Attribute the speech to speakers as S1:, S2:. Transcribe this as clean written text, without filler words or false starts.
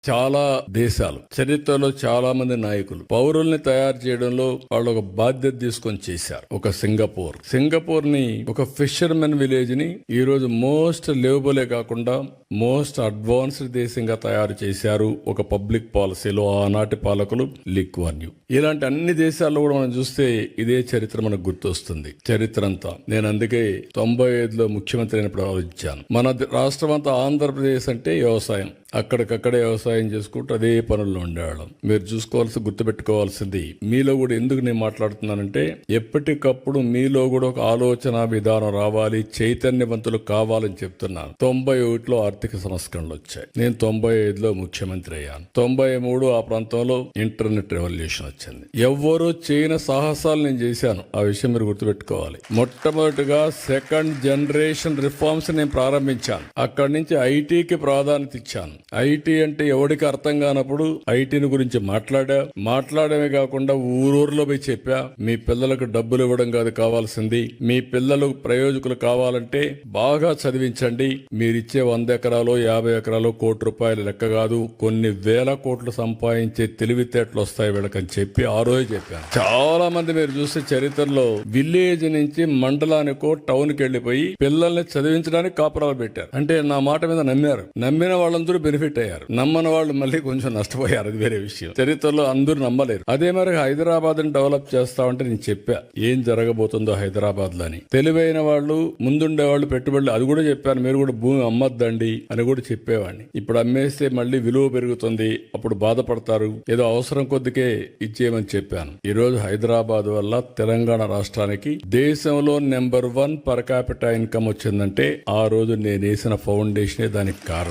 S1: చాలా దేశాలు చరిత్రలో చాలా మంది నాయకులు పౌరుల్ని తయారు చేయడంలో వాళ్ళు ఒక బాధ్యత తీసుకొని చేశారు. ఒక సింగపూర్ ని ఒక ఫిషర్మెన్ విలేజ్ ని ఈ రోజు మోస్ట్ లివబులే కాకుండా మోస్ట్ అడ్వాన్స్డ్ దేశంగా తయారు చేశారు. ఒక పబ్లిక్ పాలసీలో ఆనాటి పాలకులు లీ కువాన్ యూ. ఇలాంటి అన్ని దేశాల్లో కూడా మనం చూస్తే ఇదే చరిత్ర మనకు గుర్తొస్తుంది. చరిత్ర అంతా నేను అందుకే 95లో ముఖ్యమంత్రి అయినప్పుడు ఆలోచించాను. మన రాష్ట్రం అంతా ఆంధ్రప్రదేశ్ అంటే వ్యవసాయం, అక్కడికక్కడే వ్యవసాయం చేసుకుంటూ అదే పనుల్లో ఉండేవాళ్ళం. మీరు గుర్తుపెట్టుకోవాల్సింది మీలో కూడా ఎందుకు నేను మాట్లాడుతున్నానంటే ఎప్పటికప్పుడు మీలో కూడా ఒక ఆలోచన విధానం రావాలి, చైతన్యవంతులు కావాలని చెప్తున్నాను. 91లో ఆర్థిక సంస్కరణలు వచ్చాయి. నేను 95లో ముఖ్యమంత్రి అయ్యాను. 93 ఆ ప్రాంతంలో ఇంటర్నెట్ రెవల్యూషన్ వచ్చింది. ఎవ్వరూ చేయని సాహసాలు నేను చేశాను. ఆ విషయం మీరు గుర్తుపెట్టుకోవాలి. మొట్టమొదటిగా సెకండ్ జనరేషన్ రిఫార్మ్స్ నేను ప్రారంభించాను. అక్కడి నుంచి ఐటీకి ప్రాధాన్యత ఇచ్చాను. ఐటీ అంటే ఎవడికి అర్థం కానప్పుడు ఐటీని గురించి మాట్లాడమే కాకుండా ఊరూరులో పోయి చెప్పా, మీ పిల్లలకు డబ్బులు ఇవ్వడం కాదు కావాల్సింది, మీ పిల్లలు ప్రయోజకులు కావాలంటే బాగా చదివించండి. మీరిచ్చే 100 ఎకరాలు 50 ఎకరాలు కోటి రూపాయలు లెక్క కాదు, కొన్ని వేల కోట్లు సంపాదించే తెలివితేటలు వస్తాయి వీళ్ళకని చెప్పి ఆ రోజు చెప్పాను. చాలా మంది మీరు చూస్తే చరిత్రలో విలేజ్ నుంచి మండలానికో టౌన్ కి వెళ్లిపోయి పిల్లల్ని చదివించడానికి కాపురాలు పెట్టారు. అంటే నా మాట మీద నమ్మారు. నమ్మిన వాళ్ళందరూ బెనిఫిట్ అయ్యారు, నమ్మని వాళ్ళు మళ్ళీ కొంచెం నష్టపోయారు. అది వేరే విషయం. చరిత్రలో అందరూ నమ్మలేరు. అదే మరి హైదరాబాద్ ని డెవలప్ చేస్తామంటే నేను చెప్పా ఏం జరగబోతుందో హైదరాబాద్ లో అని. తెలివైన వాళ్ళు ముందుండే వాళ్ళు పెట్టుబడులు అది కూడా చెప్పాను. మీరు కూడా భూమి అమ్మద్దండి అని కూడా చెప్పేవాడిని. ఇప్పుడు అమ్మేస్తే మళ్ళీ విలువ పెరుగుతుంది, అప్పుడు బాధపడతారు, ఏదో అవసరం కొద్దికే ఇచ్చేయమని చెప్పాను. ఈ రోజు హైదరాబాద్ వల్ల తెలంగాణ రాష్ట్రానికి దేశంలో నెంబర్ 1 పర్ క్యాపిటల్ ఇన్కమ్ వచ్చిందంటే ఆ రోజు నేను వేసిన ఫౌండేషనే దానికి కారణం.